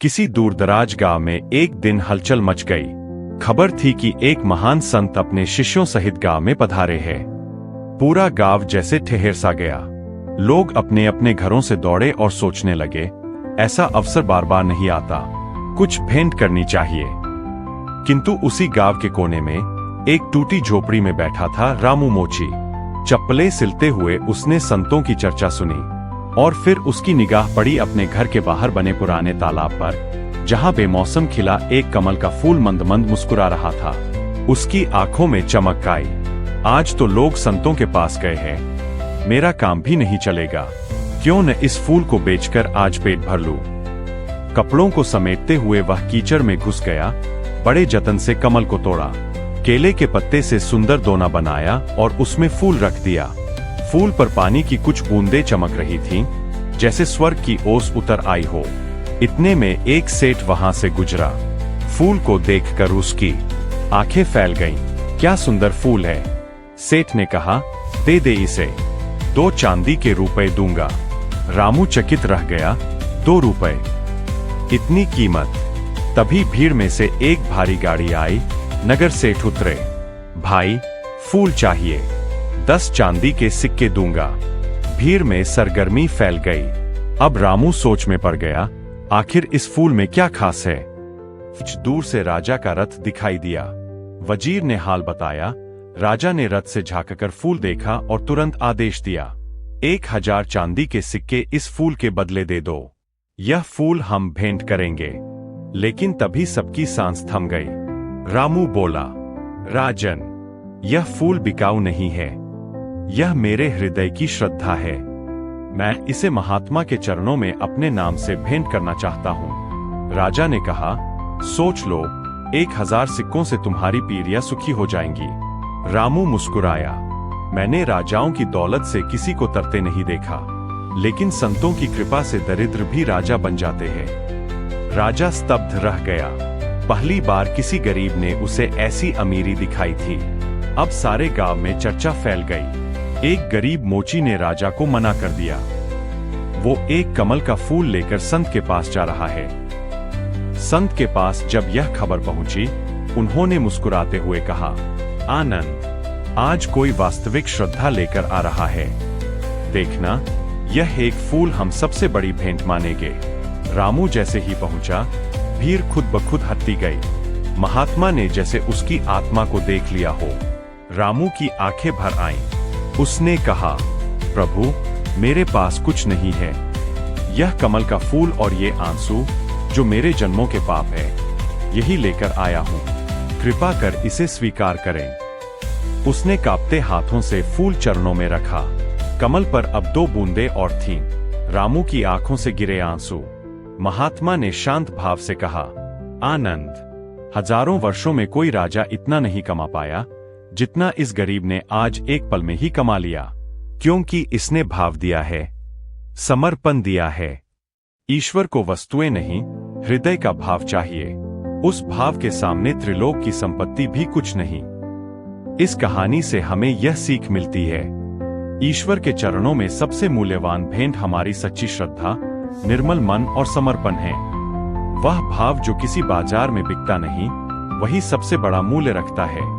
किसी दूरदराज गांव में एक दिन हलचल मच गई। खबर थी कि एक महान संत अपने शिष्यों सहित गांव में पधारे हैं। पूरा गांव जैसे ठहर सा गया। लोग अपने अपने घरों से दौड़े और सोचने लगे, ऐसा अवसर बार बार नहीं आता, कुछ भेंट करनी चाहिए। किंतु उसी गांव के कोने में एक टूटी झोपड़ी में बैठा था रामू मोची। चप्पलें सिलते हुए उसने संतों की चर्चा सुनी और फिर उसकी निगाह पड़ी अपने घर के बाहर बने पुराने तालाब पर, जहां बेमौसम खिला एक कमल का फूल मंद मंद मुस्कुरा रहा था। उसकी आंखों में चमक आई। आज तो लोग संतों के पास गए हैं, मेरा काम भी नहीं चलेगा। क्यों न इस फूल को बेचकर आज पेट भर लूं। कपड़ों को समेटते हुए वह कीचड़ में घुस गया। बड़े जतन से कमल को तोड़ा, केले के पत्ते से सुंदर दोना बनाया और उसमें फूल रख दिया। फूल पर पानी की कुछ बूंदें चमक रही थीं, जैसे स्वर्ग की ओस उतर आई हो। इतने में एक सेठ वहां से गुजरा। फूल को देखकर उसकी आंखें फैल गईं। क्या सुंदर फूल है, सेठ ने कहा। दे दे इसे, 2 चांदी के रुपए दूंगा। रामू चकित रह गया। 2 रुपए, इतनी कीमत? तभी भीड़ में से एक भारी गाड़ी आई। नगर सेठ उतरे। भाई, फूल चाहिए, 10 चांदी के सिक्के दूंगा। भीड़ में सरगर्मी फैल गई। अब रामू सोच में पड़ गया, आखिर इस फूल में क्या खास है। कुछ दूर से राजा का रथ दिखाई दिया। वजीर ने हाल बताया। राजा ने रथ से झांककर फूल देखा और तुरंत आदेश दिया, 1000 चांदी के सिक्के इस फूल के बदले दे दो। यह फूल हम भेंट करेंगे। लेकिन तभी सबकी सांस थम गई। रामू बोला, राजन, यह फूल बिकाऊ नहीं है, यह मेरे हृदय की श्रद्धा है। मैं इसे महात्मा के चरणों में अपने नाम से भेंट करना चाहता हूँ। राजा ने कहा, सोच लो, 1000 सिक्कों से तुम्हारी पीढ़ियां सुखी हो जाएंगी। रामू मुस्कुराया। मैंने राजाओं की दौलत से किसी को तरते नहीं देखा, लेकिन संतों की कृपा से दरिद्र भी राजा बन जाते हैं। राजा स्तब्ध रह गया। पहली बार किसी गरीब ने उसे ऐसी अमीरी दिखाई थी। अब सारे गांव में चर्चा फैल गई। एक गरीब मोची ने राजा को मना कर दिया। वो एक कमल का फूल लेकर संत के पास जा रहा है। संत के पास जब यह खबर पहुंची, उन्होंने मुस्कुराते हुए कहा, आनंद, आज कोई वास्तविक श्रद्धा लेकर आ रहा है। देखना, यह एक फूल हम सबसे बड़ी भेंट मानेंगे। रामू जैसे ही पहुंचा, भीड़ खुद ब खुद हटती गई। महात्मा ने जैसे उसकी आत्मा को देख लिया हो। रामू की आंखें भर आईं। उसने कहा, प्रभु, मेरे पास कुछ नहीं है। यह कमल का फूल और ये आंसू जो मेरे जन्मों के पाप है, यही लेकर आया हूं। कृपा कर इसे स्वीकार करें। उसने कांपते हाथों से फूल चरणों में रखा। कमल पर अब 2 बूंदें और थीं। रामू की आंखों से गिरे आंसू। महात्मा ने शांत भाव से कहा, आनंद, हजारों वर्षों में कोई राजा इतना नहीं कमा पाया जितना इस गरीब ने आज एक पल में ही कमा लिया, क्योंकि इसने भाव दिया है, समर्पण दिया है। ईश्वर को वस्तुएं नहीं, हृदय का भाव चाहिए। उस भाव के सामने त्रिलोक की संपत्ति भी कुछ नहीं। इस कहानी से हमें यह सीख मिलती है, ईश्वर के चरणों में सबसे मूल्यवान भेंट हमारी सच्ची श्रद्धा, निर्मल मन और समर्पण है। वह भाव जो किसी बाजार में बिकता नहीं, वही सबसे बड़ा मूल्य रखता है।